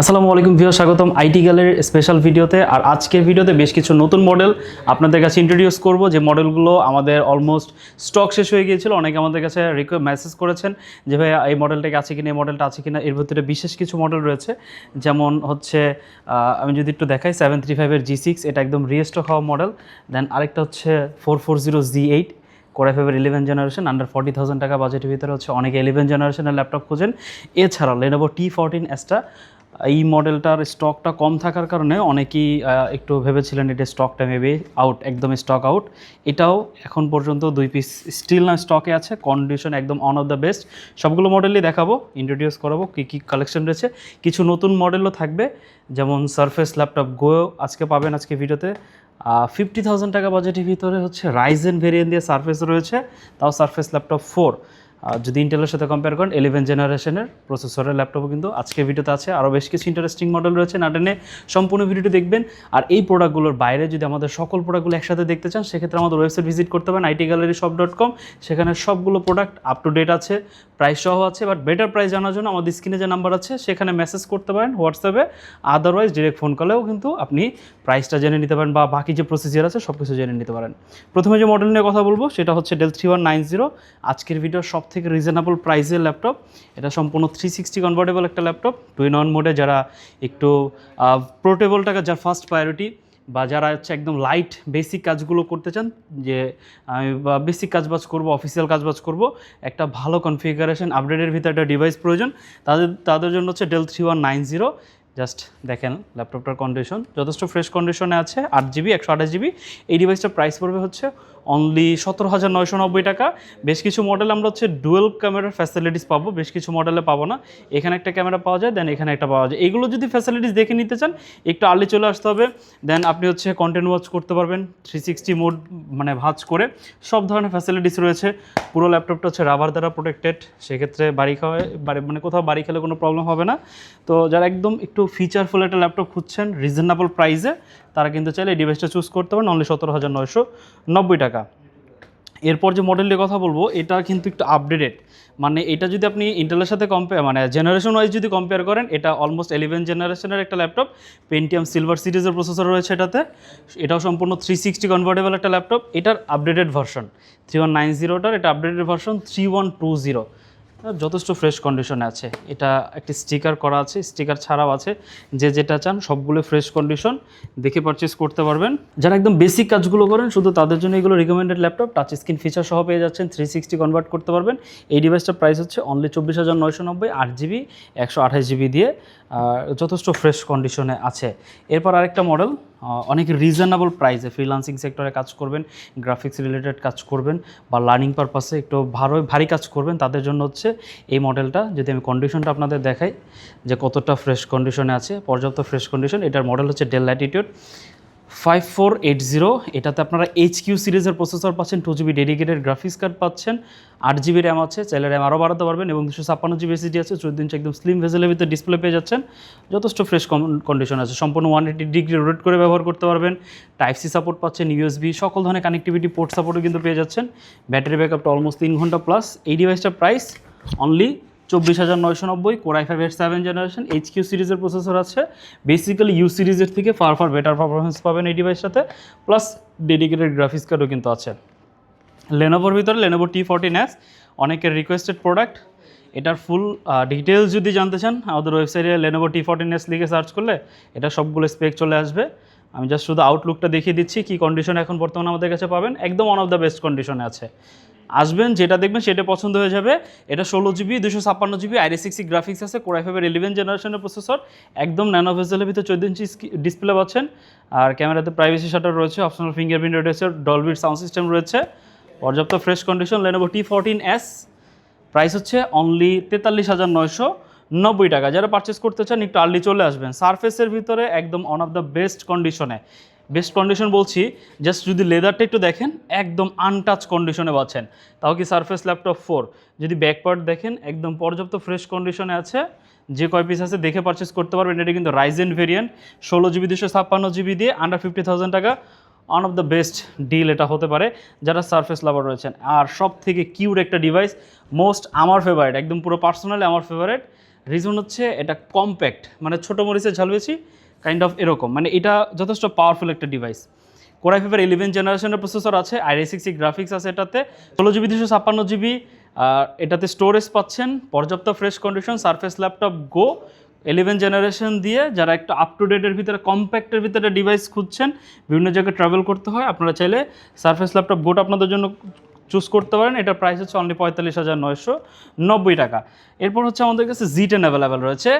আসসালামু আলাইকুম ভিউয়ার, স্বাগতম আইটি গ্যালারির স্পেশাল ভিডিওতে। আর আজকের ভিডিওতে বেশ কিছু নতুন মডেল আপনাদের কাছে ইন্ট্রোডিউস করব, যে মডেলগুলো আমাদের অলমোস্ট স্টক শেষ হয়ে গিয়েছিল। অনেকে আমাদের কাছে মেসেজ করেছেন যে ভাই এই মডেলটাকে আছে কিনা, এই মডেলটা আছে কিনা। এর ভিতরে বিশেষ কিছু মডেল রয়েছে, যেমন হচ্ছে আমি যদি একটু দেখাই 735-এর G6, এটা একদম রিস্টক হওয়া মডেল। দেন আরেকটা হচ্ছে 440Z8 Core i5-এর 11 জেনারেশন, আন্ডার 40,000 টাকা বাজেটের ভিতরে হচ্ছে অনেকে 11 জেনারেশনের ল্যাপটপ খোঁজেন। এছাড়াও Lenovo T14S, এই মডেলটার স্টকটা কম থাকার কারণে অনেকেই একটু ভেবেছিলেন এটা স্টকটা মেবি আউট, একদম স্টক আউট। এটাও এখন পর্যন্ত 2 পিস স্টিল না স্টকে আছে, কন্ডিশন একদম অন অফ দ্য বেস্ট। সবগুলো মডেলই দেখাবো, ইন্ট্রোডিউস করাবো কী কী কালেকশন রয়েছে। কিছু নতুন মডেলও থাকবে, যেমন সারফেস ল্যাপটপ গো আজকে পাবেন আজকে ভিডিওতে। 50,000 টাকা বাজেটের ভিতরে হচ্ছে রাইজেন ভেরিয়েন্ট দিয়ে সারফেস রয়েছে, তাও সারফেস ল্যাপটপ 4। যদি ইন্টেলের সাথে কম্পেয়ার করেন 11 জেনারেশনের প্রসেসরের ল্যাপটপও কিন্তু আজকে ভিডিওতে আছে। আরও বেশ কিছু ইন্টারেস্টিং মডেল রয়েছে, না টেনে সম্পূর্ণ ভিডিওটি দেখবেন। আর এই প্রোডাক্টগুলোর বাইরে যদি আমাদের সকল প্রোডাক্টগুলো একসাথে দেখতে চান, সেক্ষেত্রে আমাদের ওয়েবসাইট ভিজিট করতে পারেন itgalleryshop.com। সেখানে সবগুলো প্রোডাক্ট আপ টু ডেট আছে, প্রাইস সহ আছে। বাট বেটার প্রাইস জানার জন্য আমাদের স্ক্রিনে যে নাম্বার আছে সেখানে মেসেজ করতে পারেন হোয়াটসঅ্যাপে, আদারওয়াইজ ডিরেক্ট ফোন কলেও কিন্তু আপনি প্রাইসটা জেনে নিতে পারেন বা বাকি যে প্রসিজিয়ার আছে সব কিছু জেনে নিতে পারেন। প্রথমে যে মডেল নিয়ে কথা বলবো সেটা হচ্ছে Dell 3190। আজকের ভিডিওর সব থেকে রিজনেবল প্রাইসের ল্যাপটপ। এটা সম্পূর্ণ 360 কনভার্টেবল একটা ল্যাপটপ, 2-in-1 মোডে। যারা একটু পোর্টেবলটাকে যার ফার্স্ট প্রায়োরিটি, বা যারা হচ্ছে একদম লাইট বেসিক কাজগুলো করতে চান, যে আমি বেসিক কাজবাজ করব, অফিসিয়াল কাজবাজ করব, একটা ভালো কনফিগারেশন আপডেটের ভিতরে একটা ডিভাইস প্রয়োজন, তাদের জন্য হচ্ছে Dell 3190। জাস্ট দেখেন ল্যাপটপটার কন্ডিশন যথেষ্ট ফ্রেশ কন্ডিশনে আছে, 8GB 128GB। এই ডিভাইসটার প্রাইস পড়বে হচ্ছে অনলি 17,990 টাকা। বেশ কিছু মডেল আমরা হচ্ছে ডুয়েল ক্যামেরার ফ্যাসিলিটিস পাবো, বেশ কিছু মডেলে পাবো না। এখানে একটা ক্যামেরা পাওয়া যায়, দেন এখানে একটা পাওয়া যায়। এইগুলো যদি ফ্যাসিলিটিস দেখে নিতে চান একটু আর্লি চলে আসতে হবে। দেন আপনি হচ্ছে কন্টেন্ট ওয়াচ করতে পারবেন 360 মোড, মানে ভাঁজ করে। সব ধরনের ফ্যাসিলিটিস রয়েছে। পুরো ল্যাপটপটা হচ্ছে রাবার দ্বারা প্রোটেক্টেড, সেক্ষেত্রে মানে কোথাও বাড়ি খেলে কোনো প্রবলেম হবে না। তো যারা একদম একটু ফিচারফুল একটা ল্যাপটপ খুঁজছেন রিজনেবল প্রাইসে, তারা কিন্তু চাইলে এই ডিভাইসটা চুজ করতে পারেন অনলি 17,990 টাকা। এরপর যে মডেলটির কথা বলবো এটা কিন্তু একটু আপডেটেড, মানে এটা যদি আপনি ইন্টেলের সাথে মানে জেনারেশন ওয়াইজ যদি কম্পেয়ার করেন, এটা অলমোস্ট 11 জেনারেশনের একটা ল্যাপটপ। পেন্টিয়াম সিলভার সিরিজের প্রসেসর রয়েছে এটাতে। এটাও সম্পূর্ণ 360 কনভার্টেবল একটা ল্যাপটপ। এটার আপডেটেড ভার্সন 3190টার, এটা আপডেটেড ভার্সন 3120, যথেষ্ট ফ্রেশ কন্ডিশনে আছে। এটা একটি স্টিকার করা আছে, স্টিকার ছাড়াও আছে। যে যেটা চান সবগুলো ফ্রেশ কন্ডিশন, দেখে পারচেস করতে পারবেন। যারা একদম বেসিক কাজগুলো করেন শুধু তাদের জন্য এগুলো recommended laptop. Touch screen feature সহ পেয়ে যাচ্ছেন, 360 কনভার্ট করতে পারবেন। এই ডিভাইসটার প্রাইস হচ্ছে অনলি 24,990, 8GB 128GB দিয়ে, যথেষ্ট ফ্রেশ কন্ডিশনে আছে। এরপর আরেকটা মডেল অনেক রিজনেবল প্রাইসে, ফ্রিল্যান্সিং সেক্টরে কাজ করবেন, গ্রাফিক্স রিলেটেড কাজ করবেন, বা লার্নিং পারপাসে একটু ভারী কাজ করবেন, তাদের জন্য হচ্ছে এই মডেলটা। যদি আমি কন্ডিশনটা আপনাদের দেখাই যে কতটা ফ্রেশ কন্ডিশনে আছে, পর্যাপ্ত ফ্রেশ কন্ডিশন। এটার মডেল হচ্ছে Dell Latitude 5480। এটাতে আপনারা HQ সিরিজের প্রসেসর পাচ্ছেন, 2GB ডেডিকেটেড গ্রাফিক্স কার্ড পাচ্ছেন, 8GB র্যাম আছে, চাইলে র্যাম আরও বাড়াতে পারবেন, এবং 256GB SSD আছে, 14 ইঞ্চি একদম স্লিম ভেজেলের ভিতরে ডিসপ্লে পেয়ে যাচ্ছেন। যথেষ্ট ফ্রেশ কন্ডিশন আছে, সম্পূর্ণ 180 ডিগ্রি রোটেট করে ব্যবহার করতে পারবেন। টাইপ-C সাপোর্ট পাচ্ছেন, USB, সকল ধরনের কানেক্টিভিটি পোর্ট সাপোর্টও কিন্তু পেয়ে যাচ্ছেন। ব্যাটারি ব্যাকআপটা অলমোস্ট 3 ঘন্টা প্লাস। এই ডিভাইসটার প্রাইস অনলি 24,990। Core i5-এর 7 জেনারেশন HQ সিরিজের প্রসেসর আছে। বেসিক্যালি ইউ সিরিজের থেকে ফার বেটার পারফরমেন্স পাবেন এই ডিভাইসটাতে, প্লাস ডেডিকেটেড গ্রাফিক্স কার্ডও কিন্তু আছে। লেনোভোর ভিতরে Lenovo T14S, অনেকের রিকোয়েস্টেড প্রোডাক্ট। এটার ফুল ডিটেলস যদি জানতে চান আমাদের ওয়েবসাইটে Lenovo T14S লিখে সার্চ করলে এটা সবগুলো স্পেক চলে আসবে। আমি জাস্ট শুধু আউটলুকটা দেখিয়ে দিচ্ছি কী কন্ডিশন এখন বর্তমানে আমাদের কাছে পাবেন। একদম ওয়ান অফ দ্য বেস্ট কন্ডিশনে আছে। আসবেন, যেটা দেখবেন সেটা পছন্দ হয়ে যাবে। এটা 16GB 256GB i6 গ্রাফিক্স আছে, Core i5-এর 11 জেনারেশনের প্রসেসর, একদম ন্যানো ভেজেলের ভিতরে 14 ইঞ্চি ডিসপ্লে পাচ্ছেন। আর ক্যামেরাতে প্রাইভেসি শাটার রয়েছে, অপশনাল ফিঙ্গারপ্রিন্ট রয়েছে, ডলবি সাউন্ড সিস্টেম রয়েছে, পর্যাপ্ত fresh condition. Lenovo T14S price হচ্ছে অনলি 43,990 টাকা। যারা পারচেস করতে চান একটু আর্লি চলে আসবেন। সারফেসের ভিতরে একদম ওয়ান অফ দ্য বেস্ট কন্ডিশনে, বেস্ট কন্ডিশন বলছি জাস্ট যদি লেদারটা একটু দেখেন একদম আনটাচ কন্ডিশনে পাচ্ছেন, তাও কি সারফেস ল্যাপটপ 4। যদি ব্যাকপার্ট দেখেন একদম পর্যাপ্ত ফ্রেশ কন্ডিশনে আছে, যে কয় পিস আছে দেখে পারচেস করতে পারবেন। এটা কিন্তু রাইজেন ভেরিয়েন্ট 16GB 256GB দিয়ে, আন্ডার 50,000 টাকা। One of the best deal এটা হতে পারে যারা সারফেস লাভার রয়েছেন। আর সব থেকে কিউট একটা ডিভাইস, মোস্ট আমার ফেভারিট, একদম পুরো পার্সোনালি আমার ফেভারিট, রিজন হচ্ছে এটা কম্প্যাক্ট, মানে ছোটো মরিচের ঝাল বেশি কাইন্ড অফ এরকম, মানে এটা যথেষ্ট পাওয়ারফুল একটা ডিভাইস। কোর i5 11 জেনারেশনের প্রসেসর আছে, i6 গ্রাফিক্স আছে এটাতে, 16GB 256GB। এটাতে স্টোরেজ পাচ্ছেন, পর্যাপ্ত ফ্রেশ কন্ডিশন, সারফেস ল্যাপটপ গো 11 জেনারেশন দিয়ে যারা একটা আপ টু ডেটের ভিতরে কম্প্যাক্টের ভিতরে ডিভাইস খুঁজছেন, বিভিন্ন জায়গায় ট্রাভেল করতে হয়, আপনারা চাইলে সারফেস ল্যাপটপ গোটা আপনাদের জন্য চুজ করতে পারেন। এটার প্রাইস হচ্ছে অনলি 45,990 টাকা। এরপর হচ্ছে আমাদের কাছে Z10 অ্যাভেলেবেল রয়েছে।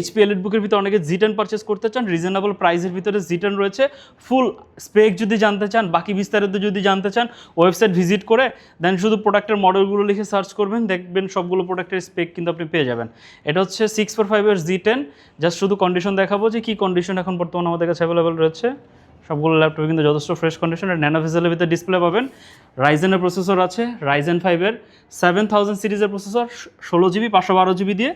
HP এলিটবুকের ভিতরে অনেকে Z10 পারচেস করতে চান, রিজনেবল প্রাইসের ভিতরে Z10 রয়েছে। ফুল স্পেক যদি জানতে চান, বাকি বিস্তারিত যদি জানতে চান, ওয়েবসাইট ভিজিট করে দেন শুধু প্রোডাক্টের মডেলগুলো লিখে সার্চ করবেন, দেখবেন সবগুলো প্রোডাক্টের স্পেক কিন্তু আপনি পেয়ে যাবেন। এটা হচ্ছে 645 Z10। জাস্ট শুধু কন্ডিশন দেখাবো যে কী কন্ডিশন এখন বর্তমানে আমাদের কাছে অ্যাভেলেবেল রয়েছে। সবগুলো ল্যাপটপে কিন্তু যথেষ্ট ফ্রেশ কন্ডিশনের ন্যানো ভেজেলের ভিতরে ডিসপ্লে পাবেন। রাইজেনের প্রসেসর আছে, Ryzen 5 7000 সিরিজের প্রসেসর, 16GB 512GB দিয়ে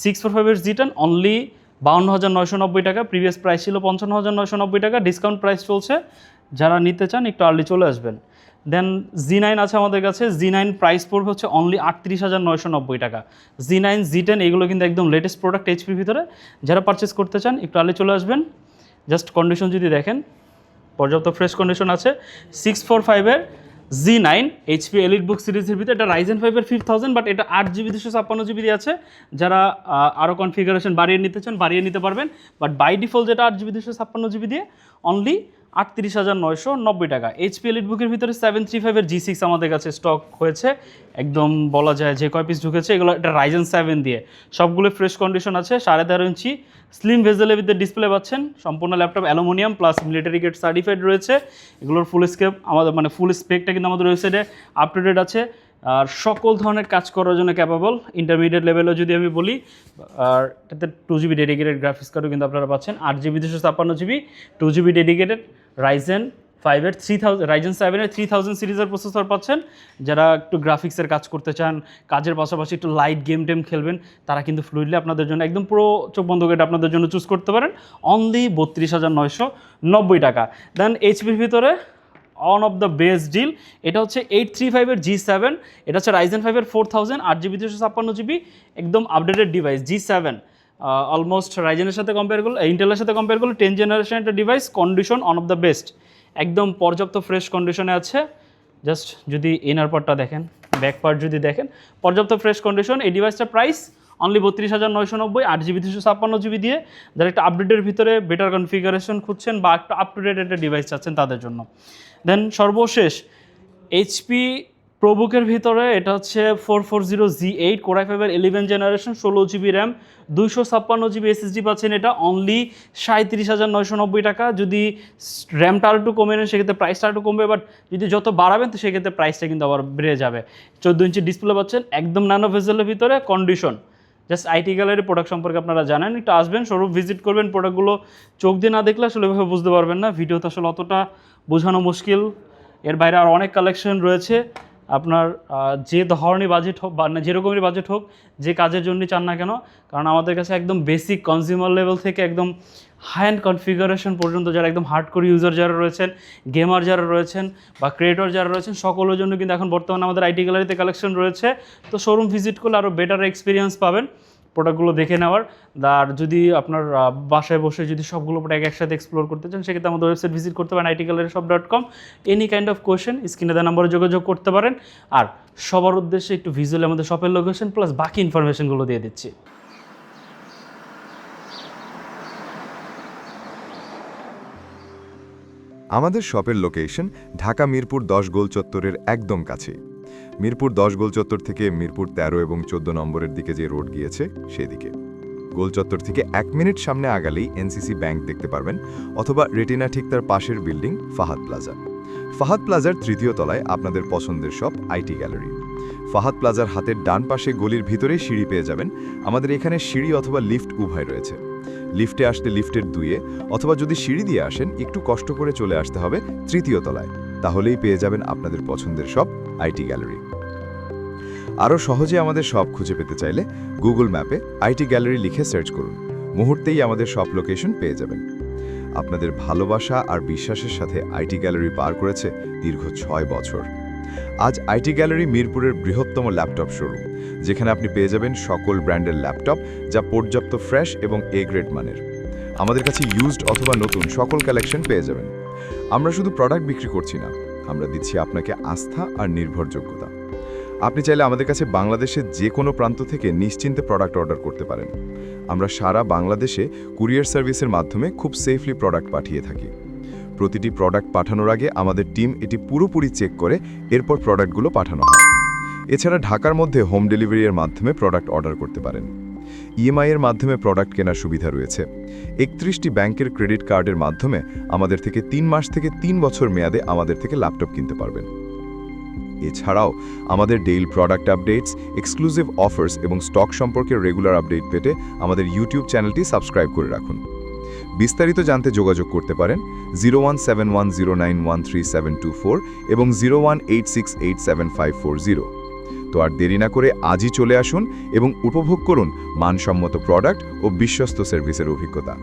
645 Z10 অনলি 52,990 টাকা। প্রিভিয়াস প্রাইস ছিল 55,990 টাকা, ডিসকাউন্ট প্রাইস চলছে। যারা নিতে চান একটু আর্লি চলে আসবেন। দেন Z9 আছে আমাদের কাছে, Z9 প্রাইস পড়বে হচ্ছে অনলি 38,990 টাকা। Z9 Z10 এগুলো কিন্তু একদম লেটেস্ট প্রোডাক্ট এইচপির ভিতরে। যারা পারচেস করতে চান একটু আর্লি চলে আসবেন। জাস্ট কন্ডিশন যদি দেখেন, পর্যাপ্ত ফ্রেশ কন্ডিশন আছে। 645 Z9 HP এলিটবুক সিরিজের ভিতরে, এটা Ryzen 5 5000, বাট এটা 8GB 256GB দিয়ে আছে। যারা আরও কনফিগারেশন বাড়িয়ে নিতে চান বাড়িয়ে নিতে পারবেন, বাট বাই ডিফল্ট যেটা 8GB 256GB দিয়ে অনলি 38,990 টাকা। HP এলিটবুকের ভিতরে 735 G6 আমাদের কাছে স্টক হয়েছে, একদম বলা যায় যে কয় পিস ঢুকেছে এগুলো, এটা Ryzen 7 দিয়ে, সবগুলো ফ্রেশ কন্ডিশন আছে। 13.5 ইঞ্চি স্লিম ভেজেলের ভিতরে ডিসপ্লে পাচ্ছেন। সম্পূর্ণ laptop aluminium plus military grade certified রয়েছে। এগুলোর ফুল স্কেপ আমাদের মানে ফুল স্পেকটা কিন্তু আমাদের ওয়েবসাইটে আপ টু ডেট আছে। আর সকল ধরনের কাজ করার জন্য ক্যাপাবল, ইন্টারমিডিয়েট লেভেলও যদি আমি বলি। আর এটাতে 2GB ডেডিকেটেড গ্রাফিক্স কার্ডও কিন্তু আপনারা পাচ্ছেন, 8GB 256GB, 2GB dedicated Ryzen 7 3000 সিরিজের প্রসেসর পাচ্ছেন। যারা একটু গ্রাফিক্সের কাজ করতে চান, কাজের পাশাপাশি একটু লাইট গেম টেম খেলবেন, তারা কিন্তু ফ্লুইডলি আপনাদের জন্য একদম পুরো চোখ বন্ধ করে আপনাদের জন্য চুজ করতে পারেন অনলি 32,990 টাকা। দেন এইচপির ভিতরে one of the best deal, এটা হচ্ছে 835 G7, এটা হচ্ছে Ryzen 5 4000, 8GB 256GB, একদম আপডেটেড ডিভাইস। G7 অলমোস্ট রাইজেনের সাথে কম্পেয়ার করলে, ইন্টেলের সাথে কম্পেয়ার করলে 10 জেনারেশন একটা device, condition on of the best, একদম পর্যাপ্ত ফ্রেশ কন্ডিশনে আছে। জাস্ট যদি ইনার পার্টটা দেখেন, ব্যাক পার্ট যদি দেখেন, পর্যাপ্ত ফ্রেশ কন্ডিশন। এই ডিভাইসটার প্রাইস অনলি 32,990, 8GB 256GB দিয়ে। যারা একটা আপডেটের ভিতরে বেটার কনফিগারেশন খুঁজছেন বা একটা আপ টু ডেট একটা ডিভাইস চাচ্ছেন তাদের জন্য। দেন সর্বশেষ এইচপি প্রোবুকের ভিতরে, এটা হচ্ছে 440 Z8 core i5 11 generation, 16GB RAM, 256GB SSD পাচ্ছেন। এটা অনলি 37,990 টাকা। যদি র্যামটা আর একটু কমে নেন সেক্ষেত্রে প্রাইসটা একটু কমবে, বাট যদি যত বাড়াবেন তো সেক্ষেত্রে প্রাইসটা কিন্তু আবার বেড়ে যাবে। 14 ইঞ্চি ডিসপ্লে পাচ্ছেন, একদম ন্যানো ভেজেলের ভিতরে, condition. Just IT gallery product সম্পর্কে আপনারা জানেন, একটু আসবেন, শোরুম ভিজিট করবেন। প্রোডাক্টগুলো চোখ দিয়ে না দেখলে আসলে এভাবে বুঝতে পারবেন না, ভিডিওতে আসলে অতটা বোঝানো মুশকিল। এর বাইরে আর অনেক কালেকশন রয়েছে। আপনার যে ধরনের বাজেট হোক বা যেরকমের বাজেট হোক, যে কাজের জন্য চান না কেন, কারণ আমাদের কাছে একদম বেসিক কনজিউমার লেভেল থেকে একদম হাই এন্ড কনফিগারেশন পর্যন্ত যারা একদম হার্ডকোর ইউজার যারা রয়েছেন, গেমার যারা রয়েছেন বা ক্রিয়েটর যারা রয়েছেন, সকলের জন্য কিন্তু এখন বর্তমানে আমাদের আইটি গ্যালারিতে কালেকশন রয়েছে। তো শোরুম ভিজিট করলে আরও বেটার এক্সপিরিয়েন্স পাবেন প্রোডাক্টগুলো দেখে নেওয়ার। আর যদি আপনার বাসায় বসে যদি সবগুলো প্রোডাক্ট একসাথে এক্সপ্লোর করতে চান, সেক্ষেত্রে আমাদের ওয়েবসাইট ভিজিট করতে পারেন itgalleryshop.com। Any kind of question স্ক্রিনে দেওয়া নম্বরে যোগাযোগ করতে পারেন। আর সবার উদ্দেশ্যে একটু ভিজুয়ালি আমাদের শপের লোকেশন প্লাস বাকি ইনফরমেশনগুলো দিয়ে দিচ্ছি। আমাদের শপের লোকেশন ঢাকা মিরপুর 10 গোল চত্বরের একদম কাছে। মিরপুর 10 গোল চত্বর থেকে মিরপুর 13 এবং 14 নম্বরের দিকে যে রোড গিয়েছে সেদিকে। গোল চত্বর থেকে 1 মিনিট সামনে আগালেই এনসিসি ব্যাংক দেখতে পারবেন, অথবা রেটিনা ঠিক তার পাশের বিল্ডিং ফাহাদ প্লাজা। ফাহাদ প্লাজার 3য় তলায় আপনাদের পছন্দের শপ আইটি গ্যালারি। ফাহাদ প্লাজার হাতের ডান পাশে গলির ভিতরেই সিঁড়ি পেয়ে যাবেন। আমাদের এখানে সিঁড়ি অথবা লিফট উভয় রয়েছে। লিফটে আসতে লিফটের 2-এ, অথবা যদি সিঁড়ি দিয়ে আসেন একটু কষ্ট করে চলে আসতে হবে 3য় তলায়, তাহলেই পেয়ে যাবেন আপনাদের পছন্দের শপ আইটি গ্যালারি। আরও সহজে আমাদের শপ খুঁজে পেতে চাইলে গুগল ম্যাপে আইটি গ্যালারি লিখে সার্চ করুন, মুহূর্তেই আমাদের শপ লোকেশন পেয়ে যাবেন। আপনাদের ভালোবাসা আর বিশ্বাসের সাথে আইটি গ্যালারি পার করেছে দীর্ঘ 6 বছর। আজ আইটি গ্যালারি মিরপুরের বৃহত্তম ল্যাপটপ শোরুম, যেখানে আপনি পেয়ে যাবেন সকল ব্র্যান্ডের ল্যাপটপ যা পর্যাপ্ত ফ্রেশ এবং এ গ্রেড মানের। আমাদের কাছে ইউজড অথবা নতুন সকল কালেকশন পেয়ে যাবেন। আমরা শুধু প্রোডাক্ট বিক্রি করছি না, আমরা দিচ্ছি আপনাকে আস্থা আর নির্ভরযোগ্যতা। আপনি চাইলে আমাদের কাছে বাংলাদেশের যে কোনো প্রান্ত থেকে নিশ্চিন্তে প্রোডাক্ট অর্ডার করতে পারেন। আমরা সারা বাংলাদেশে কুরিয়ার সার্ভিসের মাধ্যমে খুব সেফলি প্রোডাক্ট পাঠিয়ে থাকি। প্রতিটি প্রোডাক্ট পাঠানোর আগে আমাদের টিম এটি পুরোপুরি চেক করে এরপর প্রোডাক্টগুলো পাঠানো হয়। এছাড়া ঢাকার মধ্যে হোম ডেলিভারির মাধ্যমে প্রোডাক্ট অর্ডার করতে পারেন। ইএমআই এর মাধ্যমে প্রোডাক্ট কেনার সুবিধা রয়েছে। 31টি ব্যাংকের ক্রেডিট কার্ডের মাধ্যমে আমাদের থেকে 3 মাস থেকে 3 বছর মেয়াদে আমাদের থেকে ল্যাপটপ কিনতে পারবেন। এছাড়াও আমাদের daily product updates, exclusive offers এবং স্টক সম্পর্কে রেগুলার আপডেট পেতে আমাদের ইউটিউব চ্যানেলটি সাবস্ক্রাইব করে রাখুন। বিস্তারিত জানতে যোগাযোগ করতে পারেন 0171091374 এবং 0186875540। তো আর দেরি না করে আজই চলে আসুন এবং উপভোগ করুন মানসম্মত প্রোডাক্ট ও বিশ্বস্ত সার্ভিসের অভিজ্ঞতা।